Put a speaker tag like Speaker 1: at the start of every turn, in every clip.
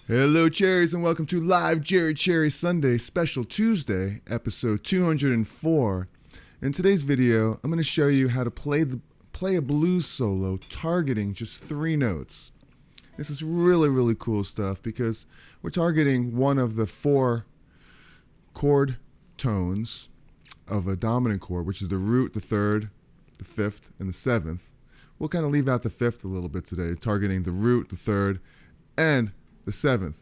Speaker 1: Hello, Cherries, and welcome to Live Cherry Sunday Special Tuesday, episode 204. In today's video, I'm going to show you how to play a blues solo targeting just 3 notes. This is really cool stuff because we're targeting one of the 4 chord tones of a dominant chord, which is the root, the 3rd, the 5th, and the 7th. We'll kind of leave out the 5th a little bit today, targeting the root, the 3rd, and the 7th.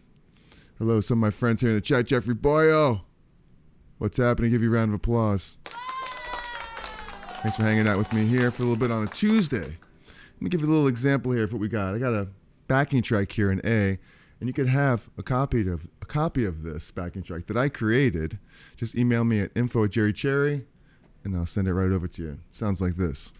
Speaker 1: Hello, some of my friends here in the chat. Jeffrey Boyo, what's happening? Give you a round of applause. Thanks for hanging out with me here for a little bit on a Tuesday. Let me give you a little example here of what we got. I got a backing track here in A, and you could have a copy of this backing track that I created. Just email me at info@jerrycherry, and I'll send it right over to you. Sounds like this.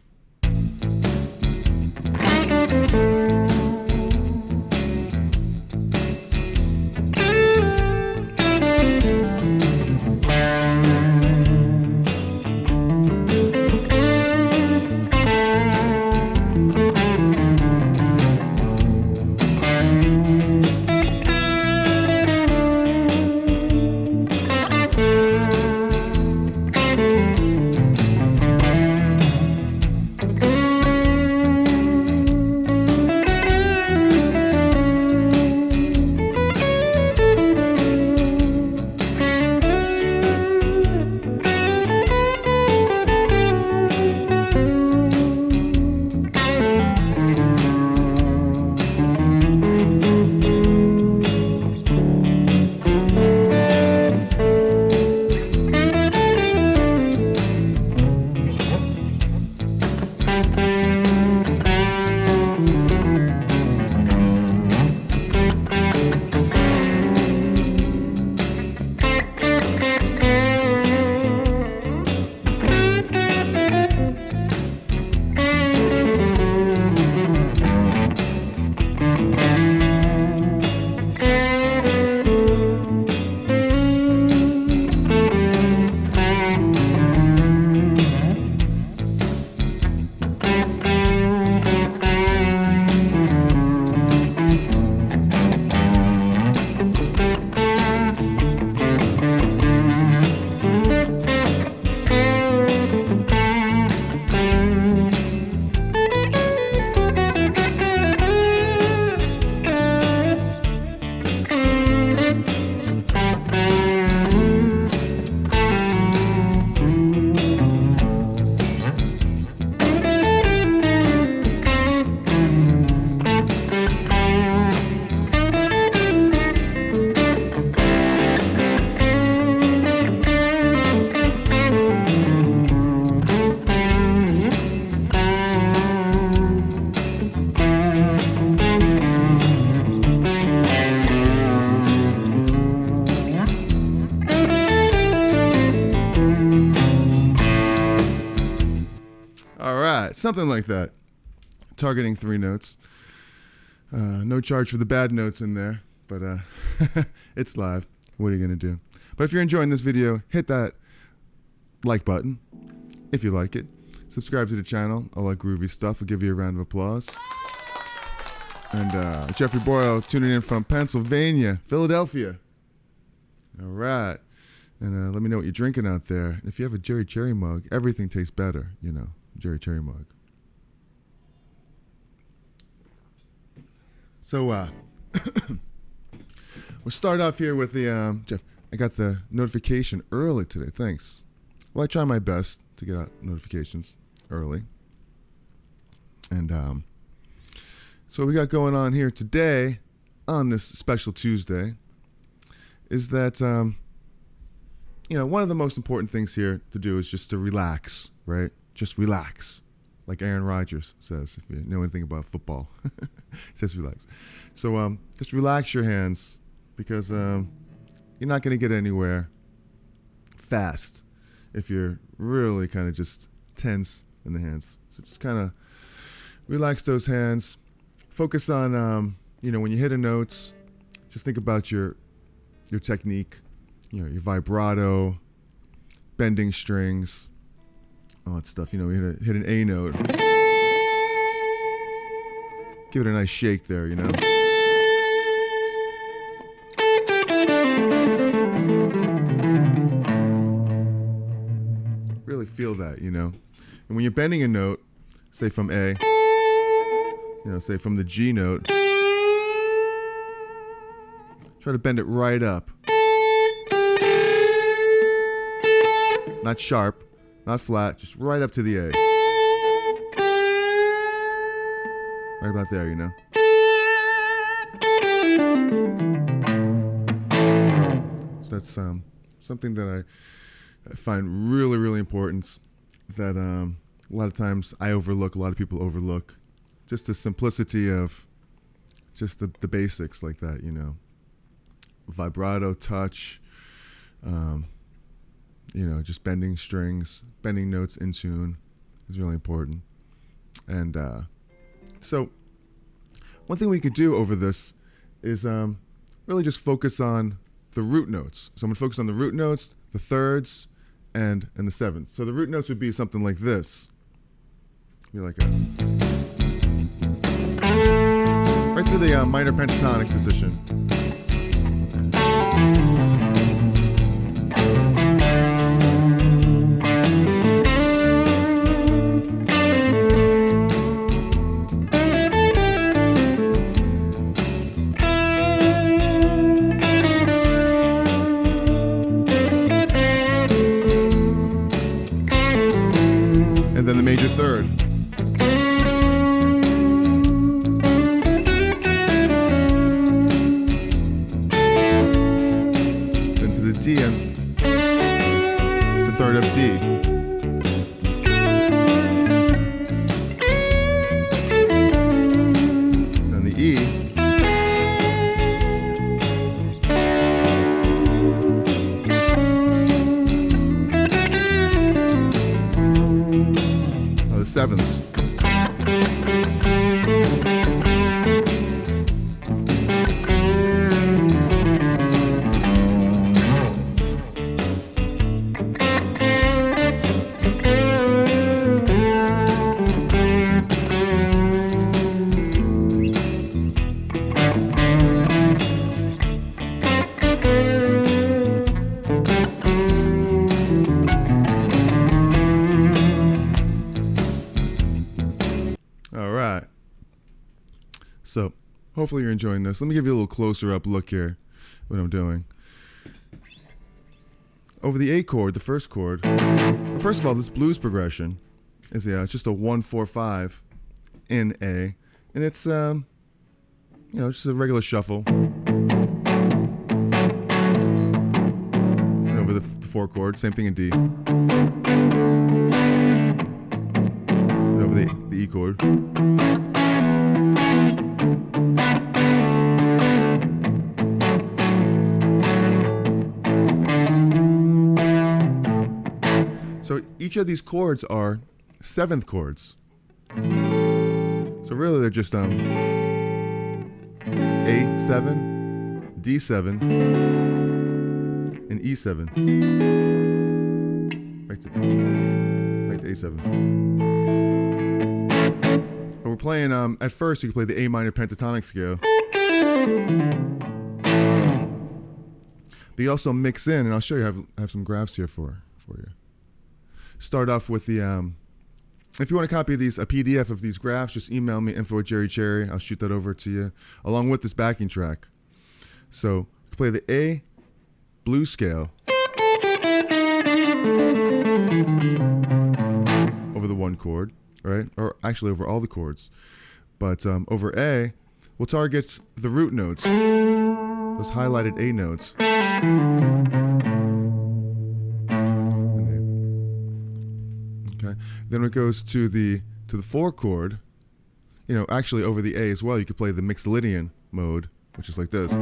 Speaker 1: Something like that. Targeting 3 notes. No charge for the bad notes in there, but it's live. What are you going to do? But if you're enjoying this video, hit that like button if you like it. Subscribe to the channel. All that groovy stuff. I'll give you a round of applause. And Jeffrey Boyle tuning in from Pennsylvania, Philadelphia. All right. And let me know what you're drinking out there. If you have a Jerry Cherry mug, everything tastes better, you know. Jerry Cherry mug. So we'll start off here with the Jeff. I got the notification early today. Thanks. Well, I try my best to get out notifications early. And so what we got going on here today on this special Tuesday is that one of the most important things here to do is just to relax, right? Just relax, like Aaron Rodgers says, if you know anything about football. He says relax. So just relax your hands because you're not going to get anywhere fast if you're really kind of just tense in the hands. So just kind of relax those hands. Focus on, when you hit a note, just think about your technique, your vibrato, bending strings, all that stuff. We hit an A note. Give it a nice shake there, that, you know. And when you're bending a note, say from A, you know, say from the G note, try to bend it right up. Not sharp, not flat, just right up to the A. Right about there, you know. So that's something that I find really, really important, that a lot of times I overlook, a lot of people overlook. Just the simplicity of just the basics like that, you know. Vibrato, touch, you know, just bending strings, bending notes in tune is really important. And so one thing we could do over this is really just focus on the root notes. So I'm going to focus on the root notes, the thirds, and the sevenths. So the root notes would be something like this. Be like a right through the minor pentatonic position. And then the major third. Then to the D and the third of D. Then the E. Sevenths. All right. So hopefully you're enjoying this. Let me give you a little closer up look here, what I'm doing. Over the A chord, the first chord, well, first of all, this blues progression is it's just a 1-4-5 in A, and it's you know, just a regular shuffle. And over the 4 chord, same thing in D. And over the E chord. So each of these chords are 7th chords. So really they're just A7, D7, and E7. Right to A7. But we're playing, at first you can play the A minor pentatonic scale. But you also mix in, and I'll show you, I have some graphs here for you. Start off with the, if you want to copy these, a PDF of these graphs, just email me, info@Cherry. I'll shoot that over to you, along with this backing track. So, you can play the A blues scale over the 1 chord, right? Or actually over all the chords. But over A, we'll target the root notes, those highlighted A notes. Okay. Then it goes to the 4 chord, you know, actually over the A as well. You could play the Mixolydian mode, which is like this.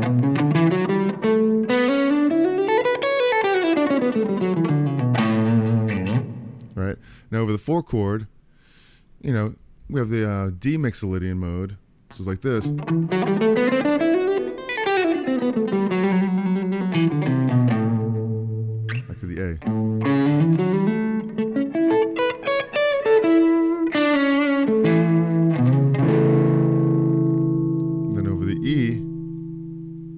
Speaker 1: Right. Now over the 4 chord, you know, we have the D Mixolydian mode, which is like this. Back to the A. E,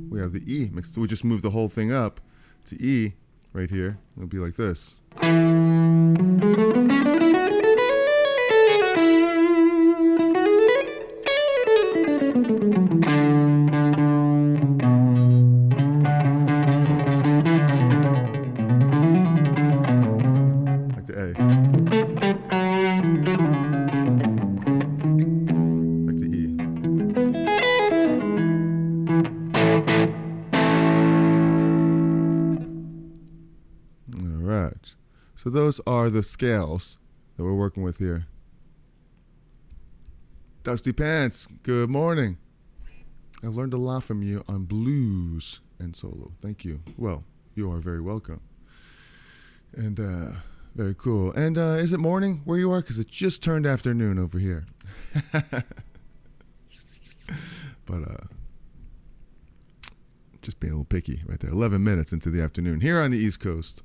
Speaker 1: we have the E mixed. So we just move the whole thing up to E right here. It'll be like this. So those are the scales that we're working with here. Dusty Pants, good morning. I've learned a lot from you on blues and solo. Thank you. Well, you are very welcome. And very cool. And is it morning where you are? Because it just turned afternoon over here. But just being a little picky right there. 11 minutes into the afternoon here on the East Coast.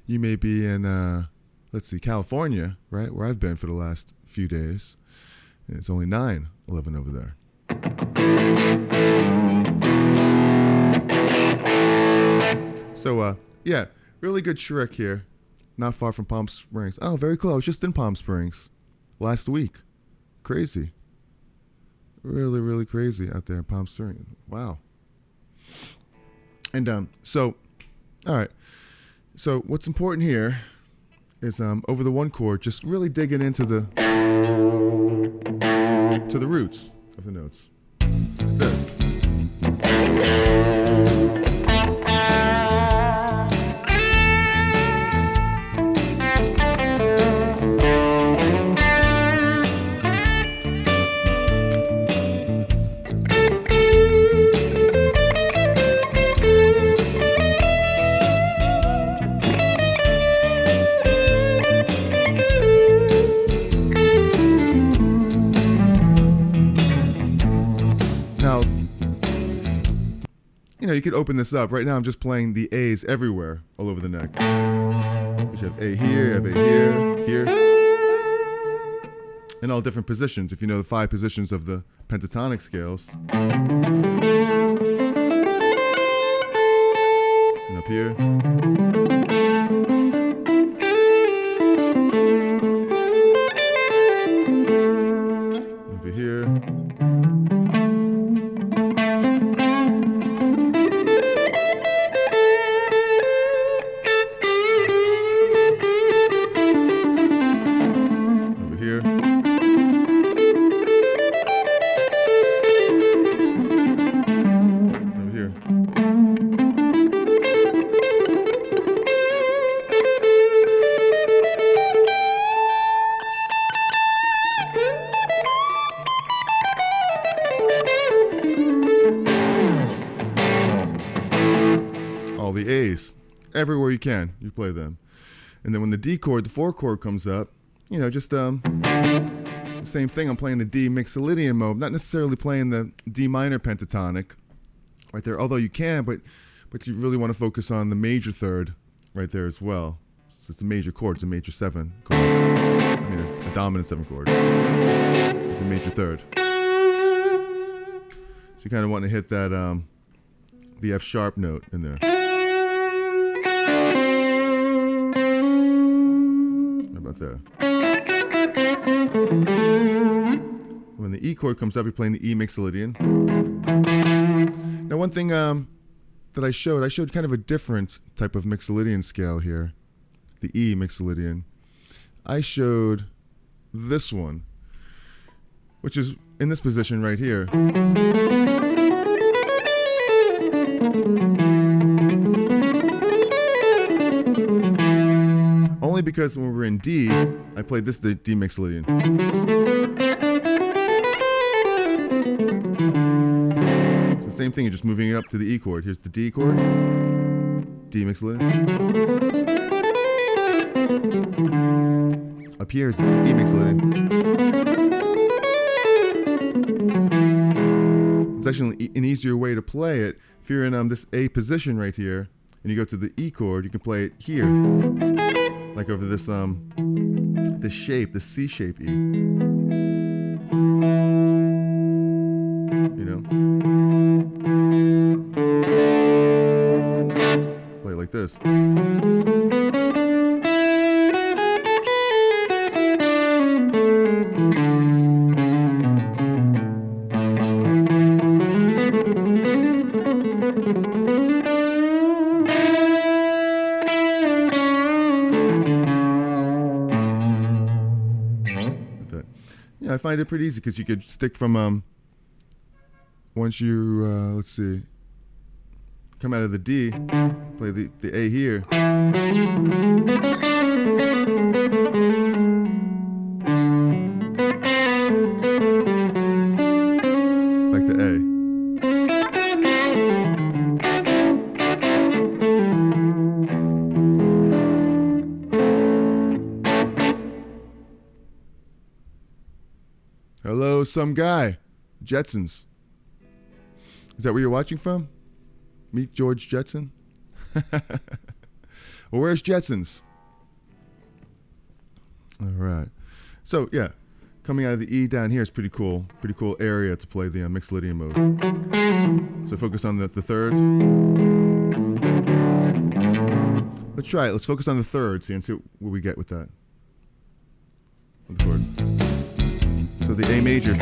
Speaker 1: You may be in, let's see, California, right, where I've been for the last few days. And it's only 9:11 over there. So, yeah, really good Shrek here. Not far from Palm Springs. Oh, very cool. I was just in Palm Springs last week. Crazy. Really, really crazy out there in Palm Springs. Wow. And so, all right. So what's important here is over the one chord, just really digging into the roots of the notes. Like this. Now, you could open this up. Right now I'm just playing the A's everywhere, all over the neck. You have A here, you have A here, here. In all different positions, if you know the 5 positions of the pentatonic scales. And up here. Over here. All the A's. Everywhere you can, you play them. And then when the D chord, the 4 chord comes up, just the same thing. I'm playing the D Mixolydian mode, not necessarily playing the D minor pentatonic right there, although you can, but you really want to focus on the major third right there as well. So it's a major chord, it's a major 7 chord. I mean, a dominant 7 chord. It's a major third. So you kind of want to hit that, the F sharp note in there. How about that? When the E chord comes up, you're playing the E Mixolydian. Now, one thing that I showed kind of a different type of Mixolydian scale here, the E Mixolydian. I showed this one, which is in this position right here. Only because when we're in D, I played this the D Mixolydian. It's the same thing, you're just moving it up to the E chord. Here's the D chord, D Mixolydian. Up here is the E Mixolydian. It's actually an easier way to play it. If you're in this A position right here, and you go to the E chord, you can play it here, like over this this shape, the C shape E. Play it like this. I find it pretty easy because you could stick from once you let's see, come out of the D, play the A here. Back to A. Hello, some guy. Jetsons. Is that where you're watching from? Meet George Jetson? Well, where's Jetsons? All right. So, yeah, coming out of the E down here is pretty cool. Pretty cool area to play the Mixolydian mode. So focus on the thirds. Let's try it. Let's focus on the thirds and see what we get with that. With the chords. So the A major.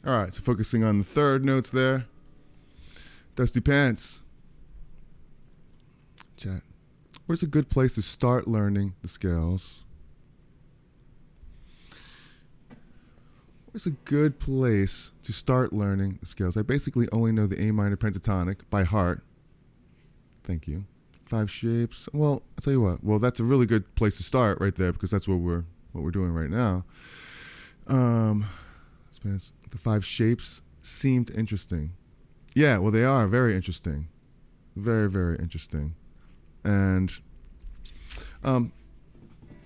Speaker 1: Alright, so focusing on the third notes there. Dusty Pants. Chat. Where's a good place to start learning the scales? Where's a good place to start learning the scales? I basically only know the A minor pentatonic by heart. Thank you. 5 shapes. Well, I'll tell you what. Well, that's a really good place to start right there because that's what we're doing right now. The 5 shapes seemed interesting. Yeah, well, they are very interesting. Very, very interesting. And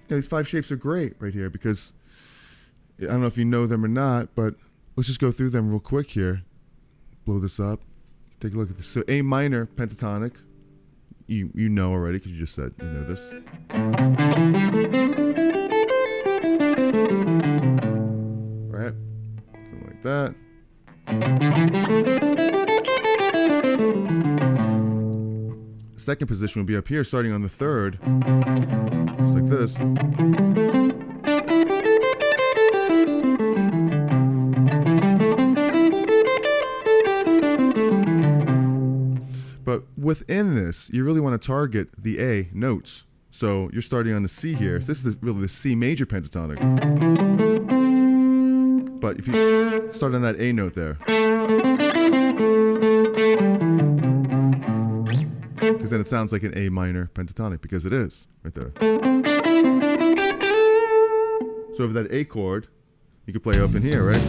Speaker 1: these 5 shapes are great right here because I don't know if you know them or not, but let's just go through them real quick here. Blow this up. Take a look at this. So A minor pentatonic. You know already because you just said you know this. Right? Something like that. The second position will be up here, starting on the third. Just like this. But within this, you really want to target the A notes. So you're starting on the C here. So this is really the C major pentatonic. But if you start on that A note there, because then it sounds like an A minor pentatonic, because it is right there. So over that A chord, you could play up in here, right?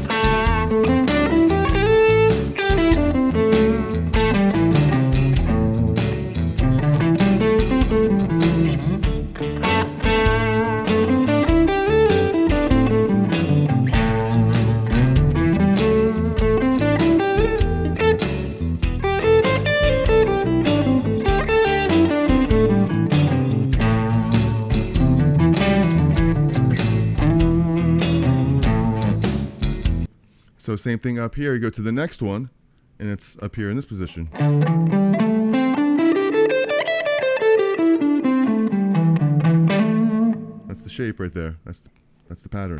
Speaker 1: So same thing up here. You go to the next one, and it's up here in this position. That's the shape right there. That's the pattern.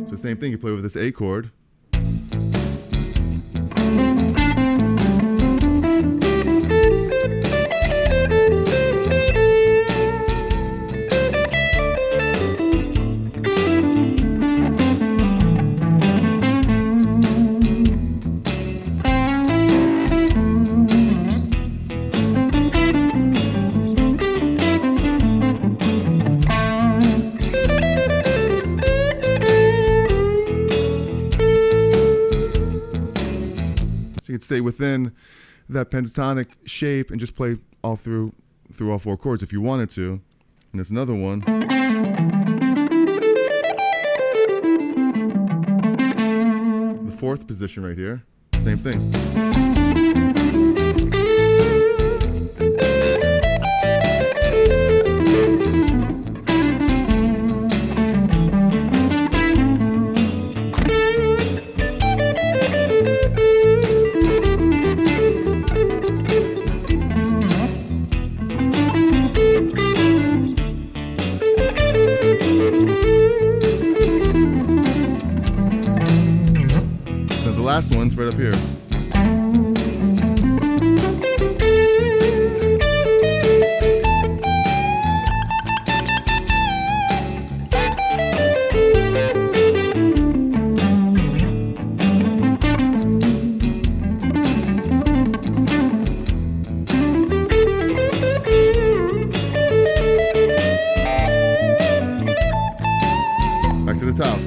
Speaker 1: So same thing. You play with this A chord. So you could stay within that pentatonic shape and just play all through all four chords if you wanted to. And there's another one. The fourth position right here, same thing. The last one's right up here. Back to the top.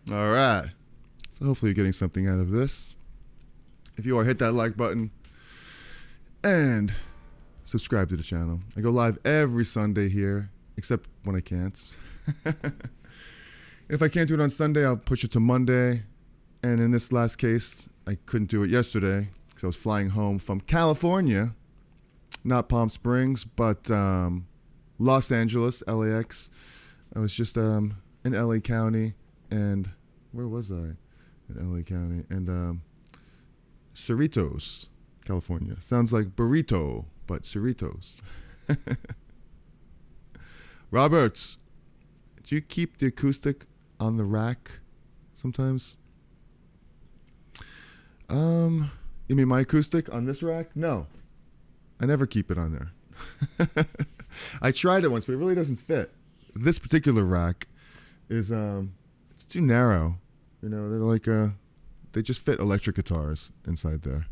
Speaker 1: All right. So hopefully you're getting something out of this. If you are, hit that like button and subscribe to the channel. I go live every Sunday here, except when I can't. If I can't do it on Sunday, I'll push it to Monday. And in this last case, I couldn't do it yesterday because I was flying home from California, not Palm Springs, but Los Angeles, LAX. I was just in LA County, and where was I? In LA County, and Cerritos, California. Sounds like burrito, but Cerritos. Roberts, do you keep the acoustic on the rack sometimes? You mean my acoustic on this rack? No, I never keep it on there. I tried it once, but it really doesn't fit. This particular rack is it's too narrow. You know, they're like they just fit electric guitars inside there.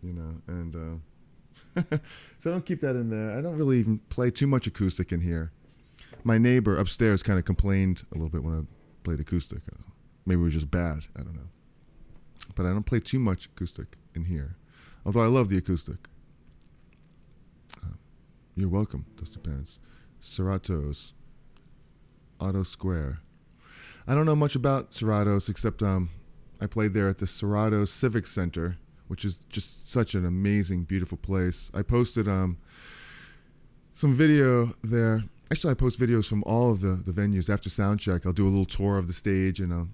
Speaker 1: You know, and so I don't keep that in there. I don't really even play too much acoustic in here. My neighbor upstairs kind of complained a little bit when I played acoustic. Maybe it was just bad. I don't know. But I don't play too much acoustic in here. Although I love the acoustic. You're welcome, Dusty Pants. Cerratos. Auto Square. I don't know much about Cerratos except I played there at the Cerratos Civic Center, which is just such an amazing, beautiful place. I posted some video there. Actually, I post videos from all of the venues after sound check. I'll do a little tour of the stage and I'll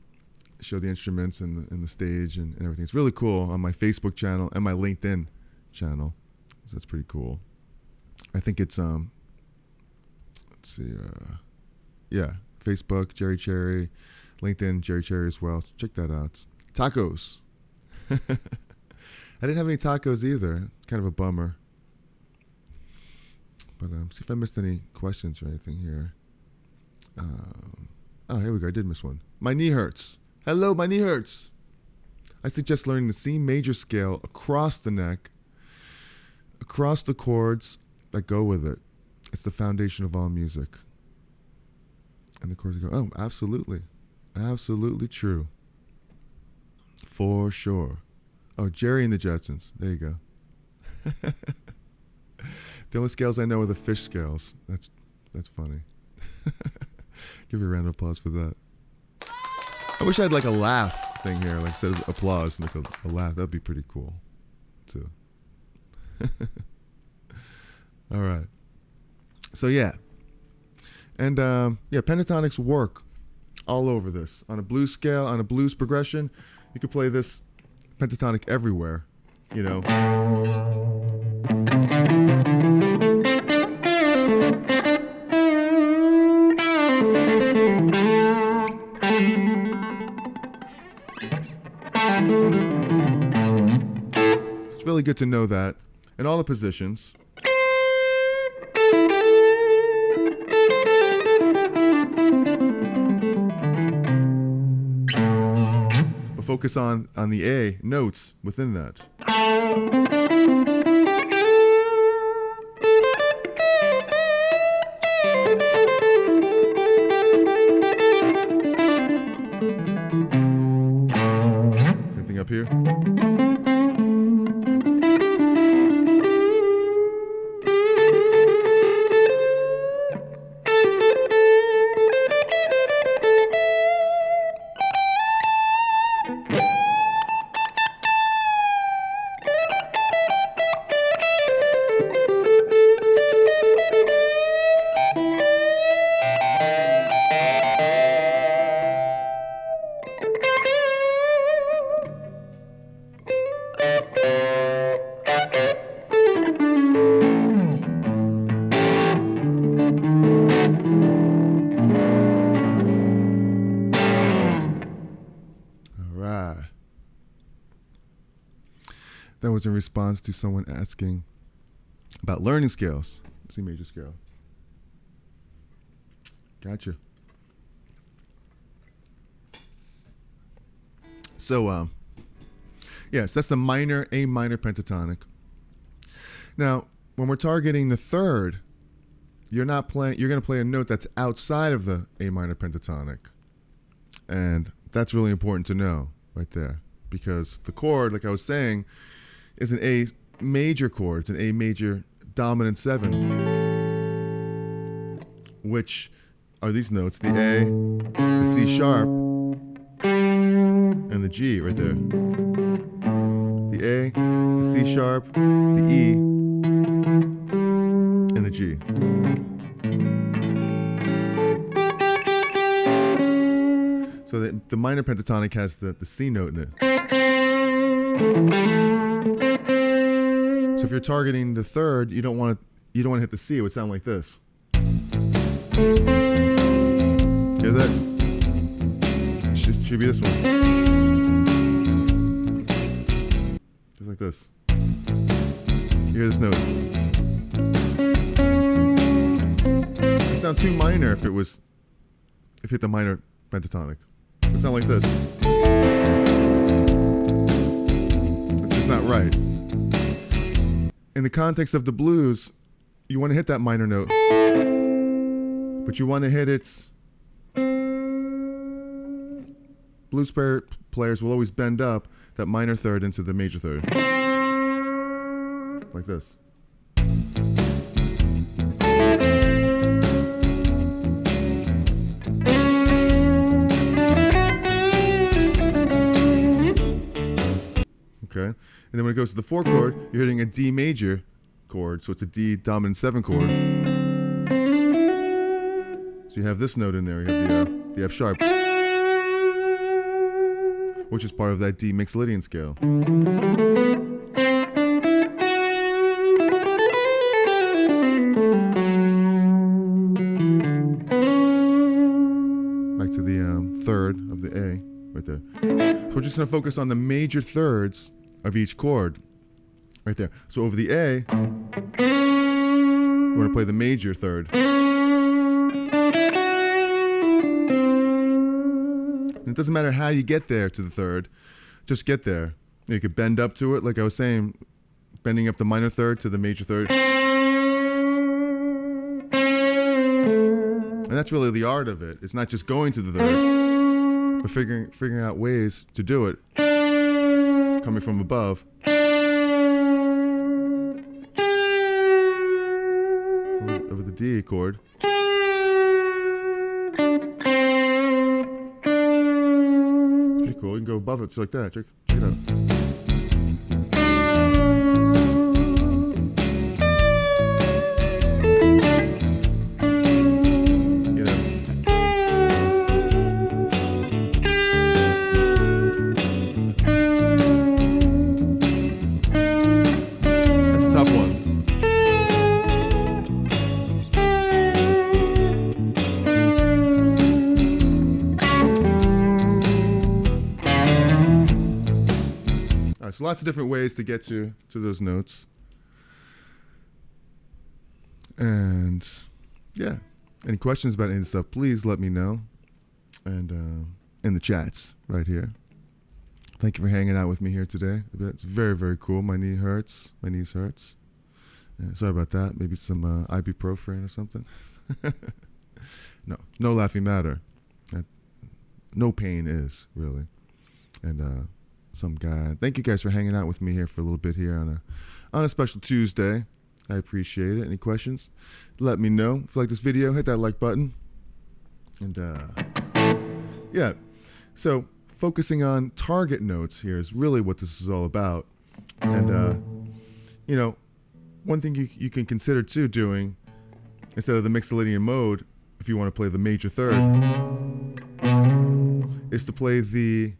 Speaker 1: show the instruments and the stage and everything. It's really cool on my Facebook channel and my LinkedIn channel. So that's pretty cool. I think it's let's see, yeah, Facebook, Jerry Cherry, LinkedIn, Jerry Cherry as well. So check that out. Tacos. I didn't have any tacos either. Kind of a bummer. But see if I missed any questions or anything here. Oh, here we go. I did miss one. My knee hurts. Hello, my knee hurts. I suggest learning the C major scale across the neck, across the chords that go with it. It's the foundation of all music. And the chords go, oh, absolutely. Absolutely true. For sure. Oh, Jerry and the Jetsons. There you go. The only scales I know are the fish scales. That's funny. Give you a round of applause for that. I wish I had like a laugh thing here, like instead of applause, make a laugh. That'd be pretty cool, too. All right. So yeah, and yeah, pentatonics work all over this. On a blues scale, on a blues progression, you could play this pentatonic everywhere, you know. It's really good to know that in all the positions. But focus on the A notes within that. Same thing up here. That was in response to someone asking about learning scales. C major scale. Gotcha. So, yes, that's the minor, A minor pentatonic. Now, when we're targeting the third, you're going to play a note that's outside of the A minor pentatonic. And that's really important to know right there, because the chord, like I was saying, is an A major chord. It's an A major dominant 7, which are these notes: the A, the C sharp, and the G right there. The A, the C sharp, the E, and the G. So the minor pentatonic has the C note in it. So if you're targeting the third, you don't want to hit the C. It would sound like this. Hear that? Should be this one. Just like this. You hear this note. It would sound too minor if you hit the minor pentatonic. It would sound like this. It's just not right. In the context of the blues, you want to hit that minor note, but you want to hit its... Blues players will always bend up that minor third into the major third. Like this. Okay, and then when it goes to the 4 chord, you're hitting a D major chord, so it's a D dominant 7 chord. So you have this note in there. You have the F sharp, which is part of that D Mixolydian scale. Back to the third of the A, right there. So we're just going to focus on the major thirds of each chord, right there. So over the A, we're going to play the major third. And it doesn't matter how you get there to the third. just get there. You could bend up to it, like I was saying, bending up the minor third to the major third. And that's really the art of it. It's not just going to the third, but figuring out ways to do it, coming from above. Over the D chord. It's pretty cool. You can go above it just like that. Check it out. So lots of different ways to get to those notes. And yeah, any questions about any of this stuff, please let me know. And in the chats right here. Thank you for hanging out with me here today. It's very, very cool. My knee hurts. My knees hurts. Sorry about that. Maybe some ibuprofen or something. No laughing matter. No pain is, really. And some guy. Thank you guys for hanging out with me here for a little bit here on a special Tuesday. I appreciate it. Any questions? Let me know. If you like this video, hit that like button. And yeah, so focusing on target notes here is really what this is all about. And you know, one thing you can consider too doing, instead of the mixolydian mode, if you want to play the major third, is to play the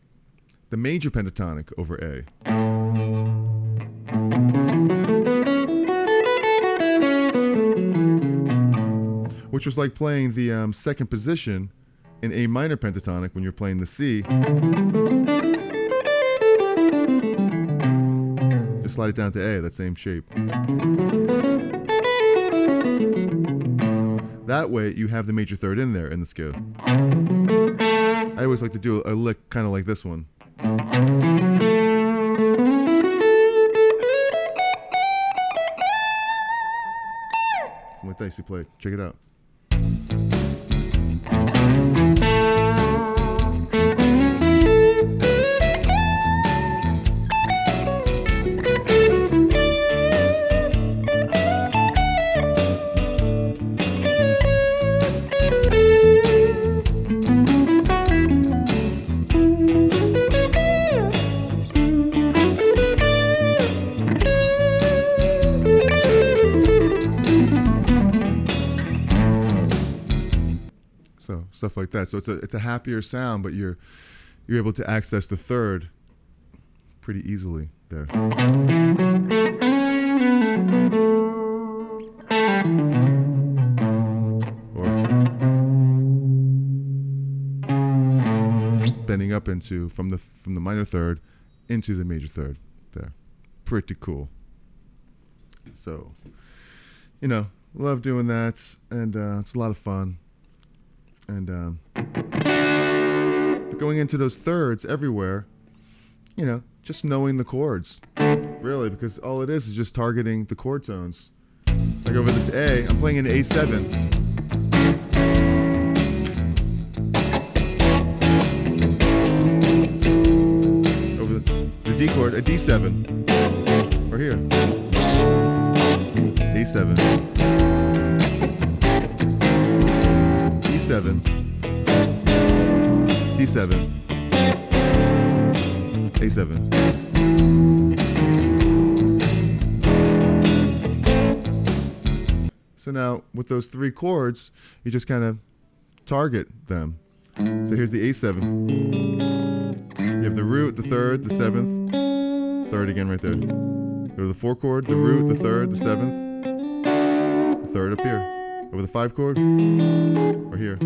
Speaker 1: major pentatonic over A. Which was like playing the second position in A minor pentatonic when you're playing the C. Just slide it down to A, that same shape. That way you have the major third in there in the scale. I always like to do a lick kind of like this one. Something like that I used to play. Check it out. So stuff like that. So it's a happier sound, but you're able to access the third pretty easily there. Or bending up into from the minor third into the major third there. Pretty cool. So, you know, love doing that, and it's a lot of fun. And but going into those thirds everywhere, you know, just knowing the chords, really, because all it is just targeting the chord tones. Like over this A, I'm playing an A7. Over the D chord, a D7. Or here, A7. D7, D7, A7. So now with those three chords, you just kind of target them. So here's the A7. You have the root, the third, the seventh, third again right there. Go to the 4 chord, the root, the third, the seventh, the third up here. Over the 5 chord, or here.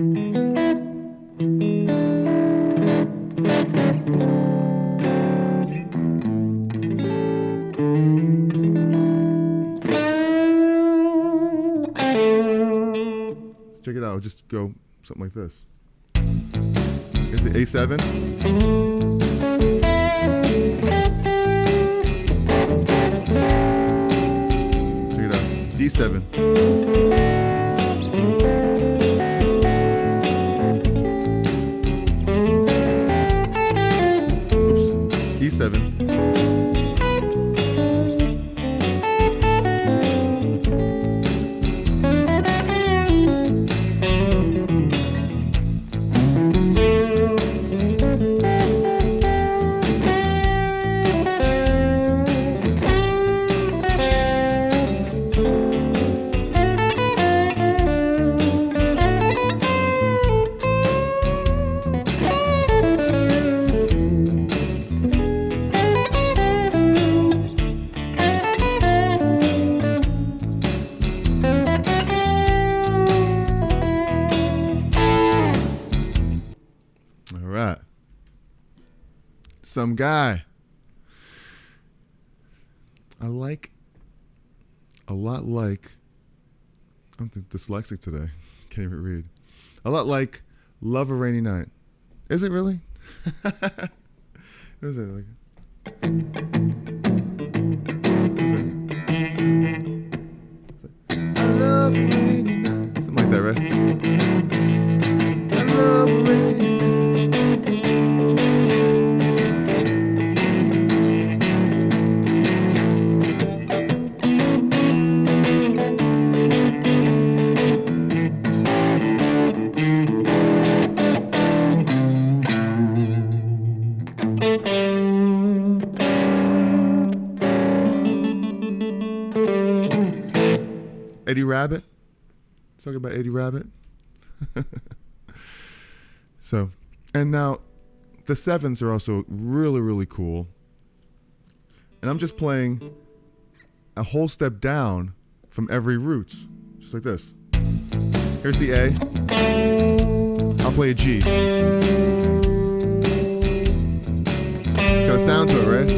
Speaker 1: Check it out, just go something like this. Here's the A7. D7. Oops. E7. Some guy. I like a lot like, I'm dyslexic today. Can't even read. A lot like Love a Rainy Night. Is it really? Is it like? Is it? I love a rainy night. Something like that, right? I love a rainy night. Eddie Rabbit. Talk about Eddie Rabbit. So, and now the sevenths are also really, really cool. And I'm just playing a whole step down from every root, just like this. Here's the A. I'll play a G. It's got a sound to it, right?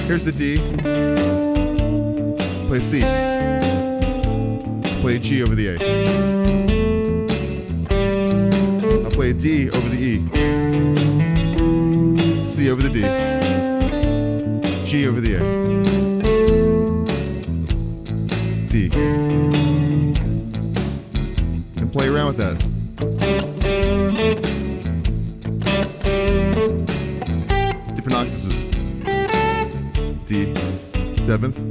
Speaker 1: Here's the D. Play a C. Play a G over the A. I'll play a D over the E. C over the D. G over the A. D. And play around with that. Different octaves. D. Seventh.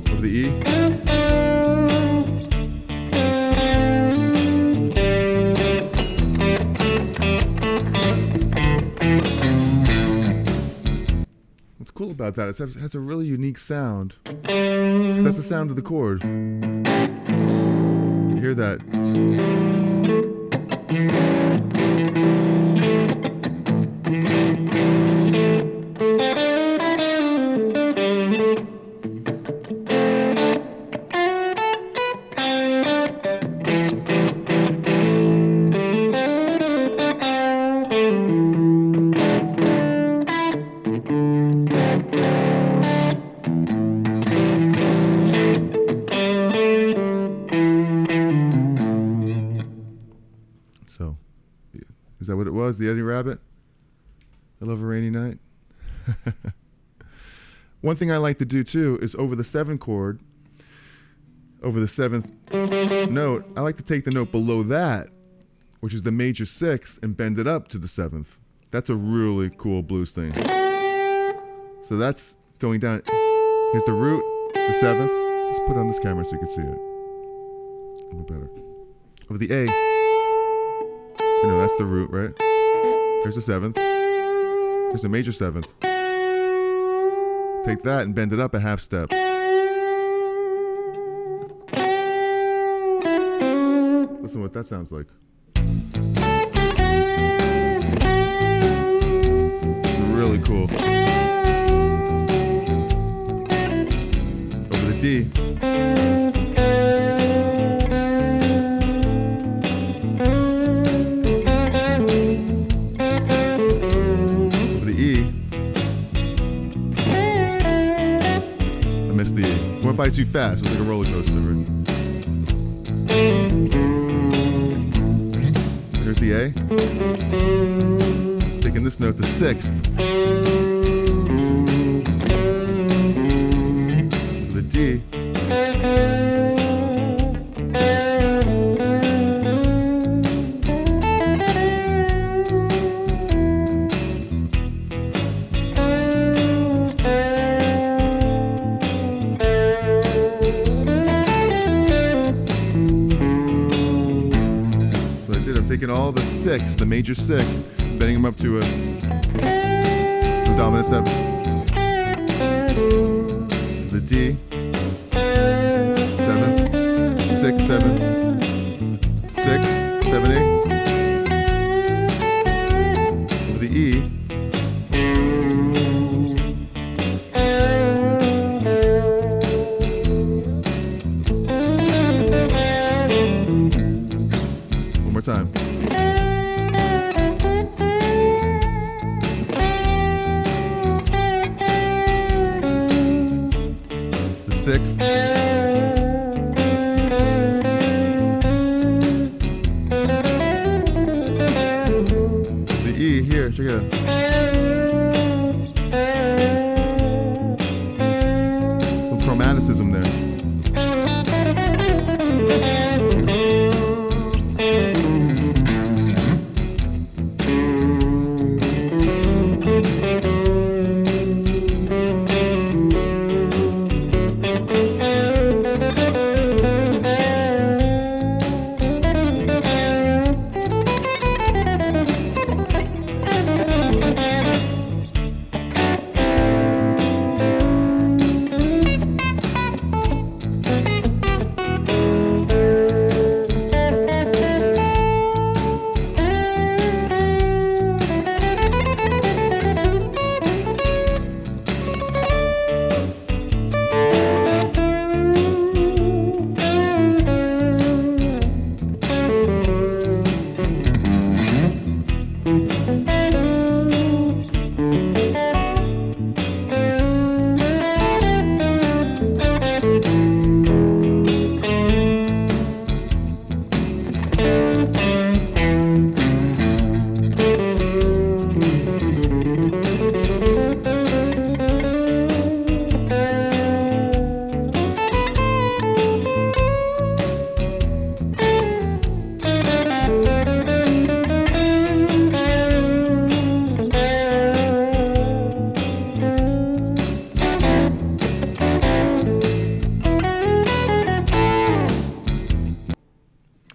Speaker 1: Over the E. What's cool about that is it has a really unique sound, because that's the sound of the chord. You hear that? So, yeah. Is that what it was? The Eddie Rabbit? I love a rainy night. One thing I like to do too is over the 7 chord, over the 7th note, I like to take the note below that, which is the major 6, and bend it up to the 7th. That's a really cool blues thing. So that's going down. Here's the root, the 7th. Let's put it on this camera so you can see it a little better. Over the A, you know, that's the root, right? Here's the 7th. Here's the major 7th. Take that and bend it up a half step. Listen to what that sounds like. It's really cool. Over the D. Over the E. I missed the E. Went by too fast. It was like a roller coaster, right? Here's the A. Taking taking this note, the sixth, the D, taking all the sixths, the major sixths, bending them up to a dominant seven. So the D, seventh, six, seven, six, seven, eight. The E, one more time. Six. The E here, check it out. Some chromaticism there.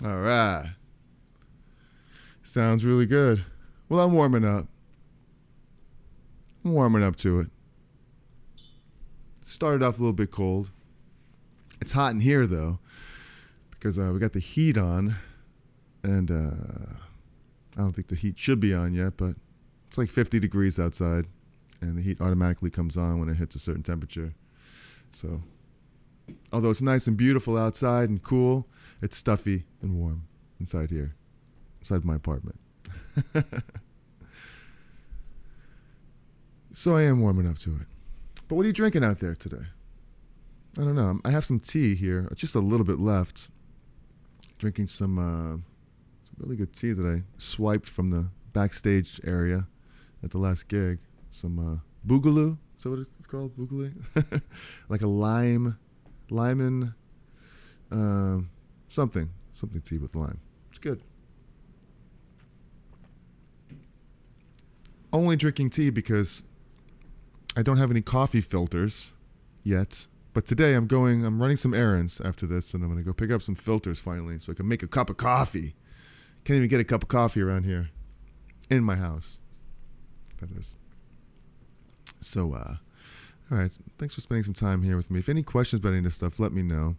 Speaker 1: All right. Sounds really good. Well, I'm warming up. I'm warming up to it. Started off a little bit cold. It's hot in here, though, because we got the heat on. And I don't think the heat should be on yet, but it's like 50 degrees outside. And the heat automatically comes on when it hits a certain temperature. So, although it's nice and beautiful outside and cool, it's stuffy and warm inside here, inside my apartment. So I am warming up to it. But what are you drinking out there today? I don't know. I have some tea here, just a little bit left. Drinking some really good tea that I swiped from the backstage area at the last gig. Some boogaloo. Is that what it's called? Boogaloo? Like a lemon, something tea with lime. It's good. Only drinking tea because I don't have any coffee filters yet. But today I'm running some errands after this, and I'm going to go pick up some filters finally so I can make a cup of coffee. Can't even get a cup of coffee around here in my house. That is. So, all right. Thanks for spending some time here with me. If any questions about any of this stuff, let me know.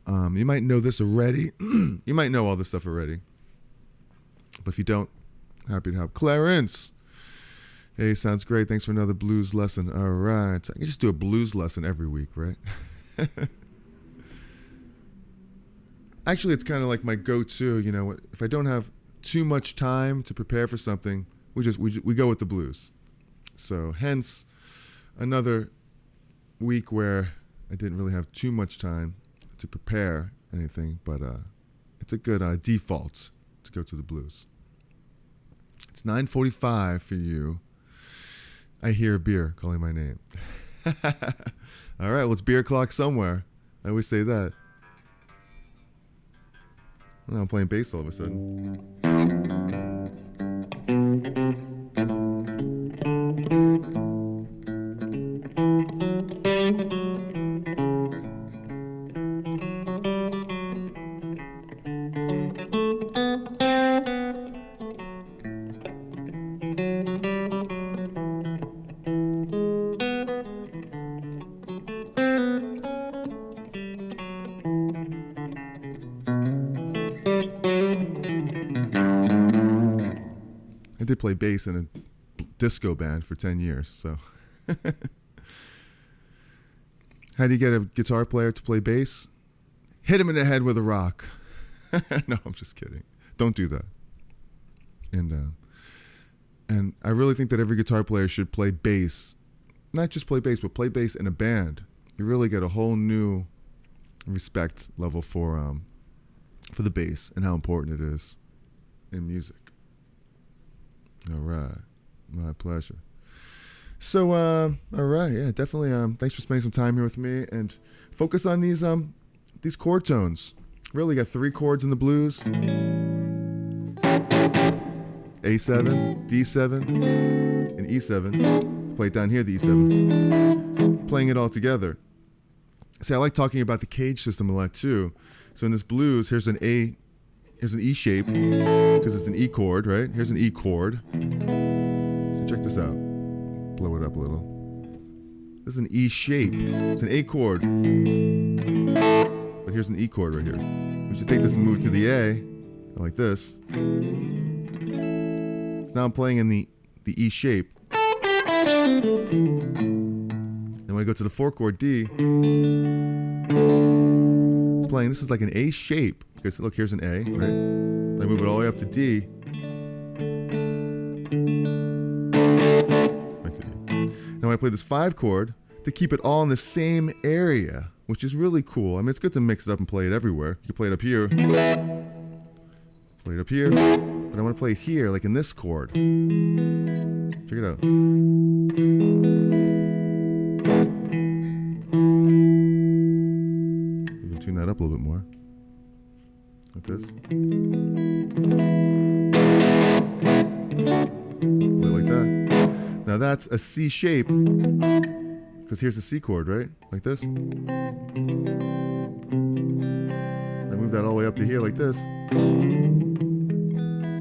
Speaker 1: You might know this already. You might know all this stuff already. But if you don't, happy to help. Clarence. Hey, sounds great. Thanks for another blues lesson. All right. I can just do a blues lesson every week, right? Actually, it's kind of like my go-to. You know, if I don't have too much time to prepare for something, we go with the blues. So hence another week where I didn't really have too much time to prepare anything, but it's a good default to go to the blues. It's 9:45 for you. I hear a beer calling my name. All right, well, it's beer o'clock somewhere. I always say that. Now I'm playing bass all of a sudden. I did play bass in a disco band for 10 years, so. How do you get a guitar player to play bass? Hit him in the head with a rock. No, I'm just kidding. Don't do that. And I really think that every guitar player should play bass. Not just play bass, but play bass in a band. You really get a whole new respect level for the bass and how important it is in music. All right, my pleasure. So, all right, yeah, definitely. Thanks for spending some time here with me, and focus on these chord tones. Really, got 3 chords in the blues: A7, D7, and E7. Play it down here, the E7. Playing it all together. See, I like talking about the C.A.G.E.D system a lot too. So in this blues, here's an E shape, because it's an E chord, right? Here's an E chord. So check this out. Blow it up a little. This is an E shape. It's an A chord. But here's an E chord right here. We should take this and move it to the A, like this. So now I'm playing in the E shape. Then when I go to the 4 chord D, playing, this is like an A shape. Because look, here's an A, right? I move it all the way up to D. Now I play this 5 chord to keep it all in the same area, which is really cool. I mean, it's good to mix it up and play it everywhere. You can play it up here, play it up here, but I want to play it here, like in this chord. Check it out. You can tune that up a little bit more. Like this. Play like that. Now that's a C shape, because here's the C chord, right? Like this. I move that all the way up to here like this.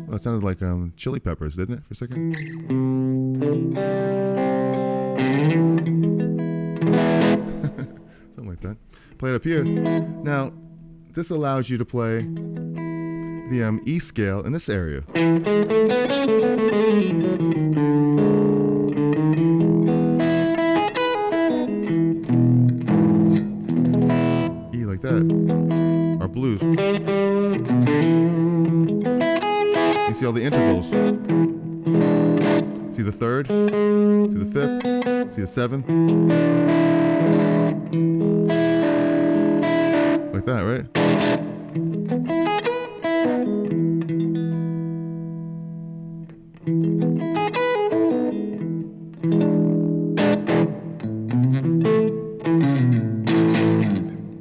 Speaker 1: Well, that sounded like Chili Peppers, didn't it, for a second? Something like that. Play it up here. Now, this allows you to play the E scale in this area. E like that. Our blues. You see all the intervals. See the 3rd, see the 5th, see the 7th. Like that, right?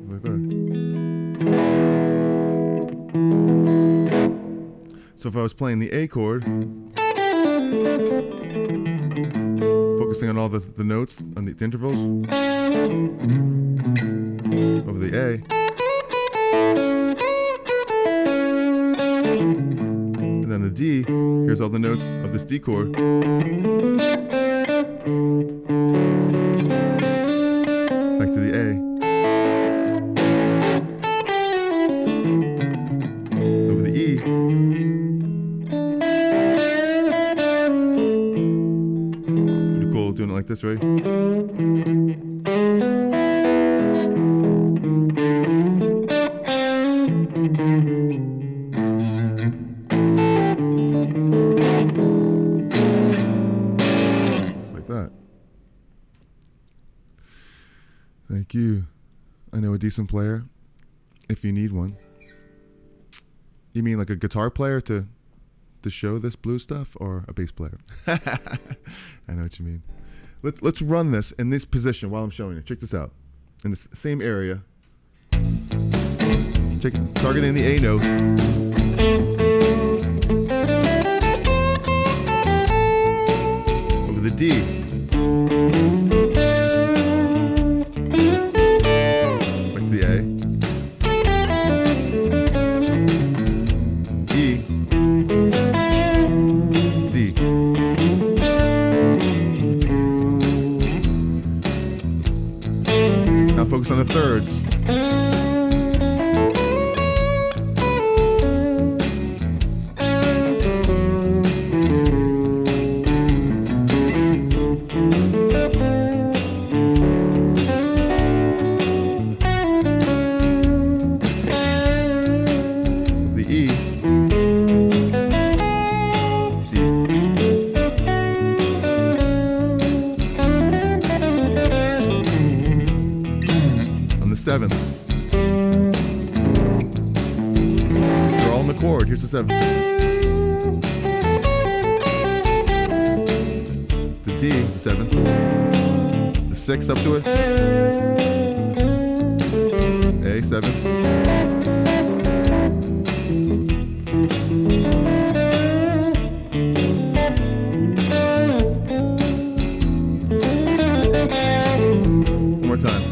Speaker 1: Like that. So if I was playing the A chord, focusing on all the notes, on the intervals, over the A, and then the D, here's all the notes of this D chord. Back to the A. Over the E. Pretty cool doing it like this, right? That. Thank you. I know a decent player, if you need one. You mean like a guitar player to to show this blues stuff, or a bass player? I know what you mean. Let's run this in this position while I'm showing it. Check this out. In the same area. Check it. Targeting the A note. Over the D. Back to the A. E. D. Now focus on the thirds. Sevenths. They're all in the chord. Here's the seventh. The D, the seventh. The sixth up to it. A, seventh. One more time.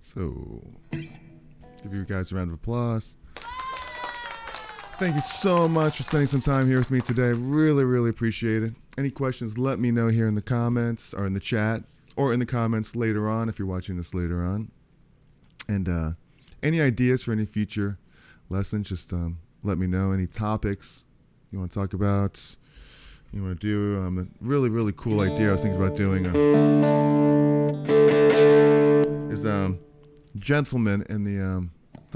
Speaker 1: So, give you guys a round of applause. Thank you so much for spending some time here with me today. Really, really appreciate it. Any questions, let me know here in the comments or in the chat or in the comments later on if you're watching this later on. And any ideas for any future lessons, just let me know. Any topics you want to talk about, you want to do. A really, really cool idea I was thinking about doing is gentleman in the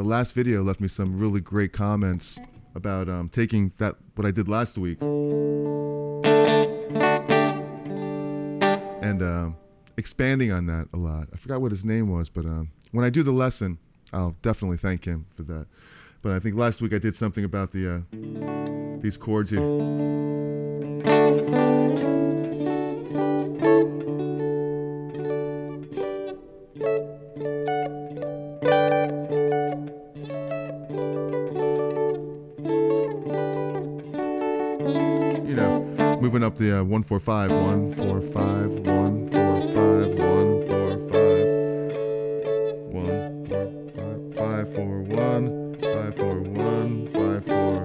Speaker 1: last video left me some really great comments about taking what I did last week and expanding on that a lot. I forgot what his name was, but when I do the lesson, I'll definitely thank him for that. But I think last week I did something about these chords here. You know, moving up the 1 4 5 1 4 5 1 4 5 1 4 5 1 4 5 5 4 1 5 4 1 5 4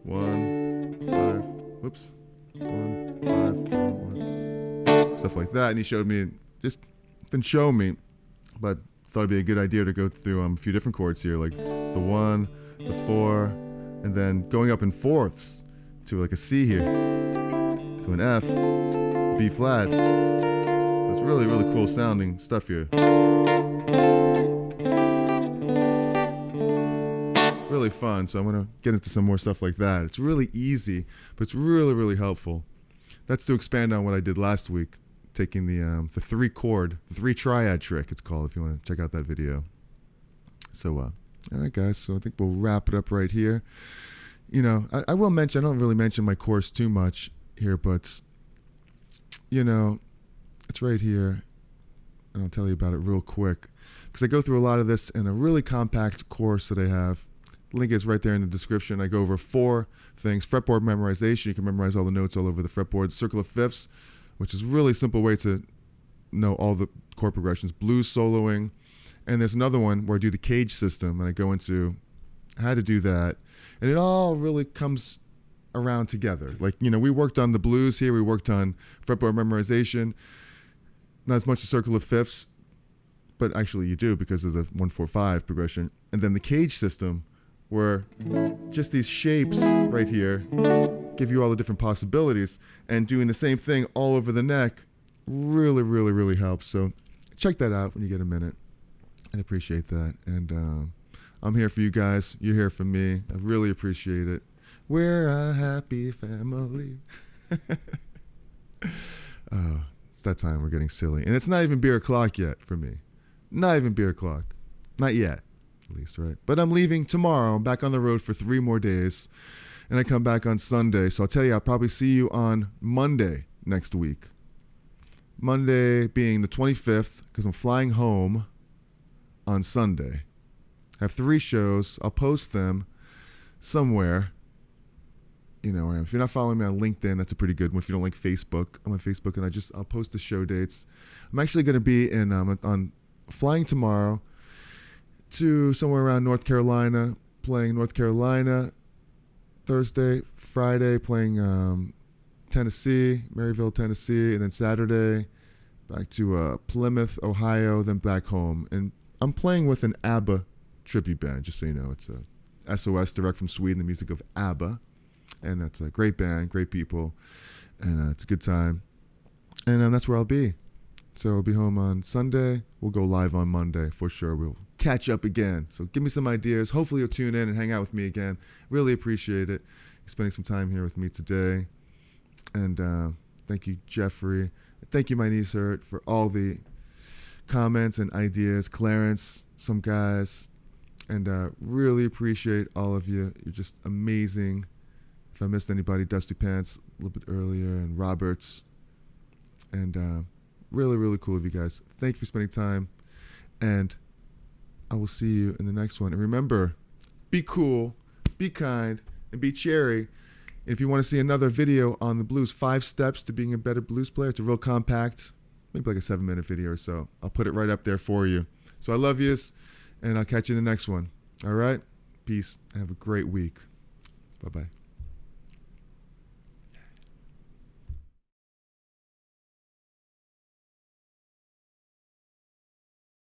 Speaker 1: 1 5. Whoops. 1 5 4 1. Stuff like that, and he showed me, just didn't show me, but thought it'd be a good idea to go through a few different chords here, like the 1, the 4, and then going up in fourths to like a C here, to an F, B flat. So it's really, really cool sounding stuff here. Really fun, so I'm going to get into some more stuff like that. It's really easy, but it's really, really helpful. That's to expand on what I did last week, taking the 3-chord, the 3-triad trick, it's called, if you want to check out that video. So, all right, guys, so I think we'll wrap it up right here. You know, I will mention, I don't really mention my course too much here, but, you know, it's right here, and I'll tell you about it real quick. because I go through a lot of this in a really compact course that I have. Link is right there in the description. I go over 4 things. Fretboard memorization. You can memorize all the notes all over the fretboard. Circle of fifths, which is a really simple way to know all the chord progressions. Blues soloing. And there's another one where I do the C.A.G.E.D system, and I go into how to do that. And it all really comes around together. Like, we worked on the blues here. We worked on fretboard memorization. Not as much as circle of fifths, but actually you do because of the 1-4-5 progression. And then the C.A.G.E.D system, where just these shapes right here give you all the different possibilities, and doing the same thing all over the neck really, really, really helps. So check that out when you get a minute. I appreciate that. And I'm here for you guys. You're here for me. I really appreciate it. We're a happy family. It's that time we're getting silly. And it's not even beer o'clock yet for me. Not even beer o'clock. Not yet, at least, right? But I'm leaving tomorrow. I'm back on the road for 3 more days. And I come back on Sunday. So I'll tell you, I'll probably see you on Monday next week. Monday being the 25th, because I'm flying home on Sunday. I have 3 shows. I'll post them somewhere. If you're not following me on LinkedIn, that's a pretty good one. If you don't like Facebook, I'm on Facebook, and I'll post the show dates. I'm actually going to be on flying tomorrow to somewhere around North Carolina, playing North Carolina Thursday, Friday playing Tennessee, Maryville, Tennessee, and then Saturday back to Plymouth, Ohio, then back home. And I'm playing with an ABBA tribute band, just so you know. It's a SOS, direct from Sweden, the music of ABBA. And that's a great band, great people, and it's a good time. And that's where I'll be. So I'll be home on Sunday. We'll go live on Monday for sure. We'll catch up again. So give me some ideas. Hopefully you'll tune in and hang out with me again. Really appreciate it. You're spending some time here with me today. And thank you, Jeffrey. Thank you, My Knees Hurt, for all the comments and ideas. Clarence, some guys. And really appreciate all of you. You're just amazing. If I missed anybody, Dusty Pants a little bit earlier, and Roberts. And really, really cool of you guys. Thank you for spending time. And I will see you in the next one. And remember, be cool, be kind, and be cherry. And if you want to see another video on the blues, 5 steps to being a better blues player, it's a real compact, maybe like a 7-minute video or so. I'll put it right up there for you. So I love yous, and I'll catch you in the next one. All right? Peace. Have a great week. Bye-bye.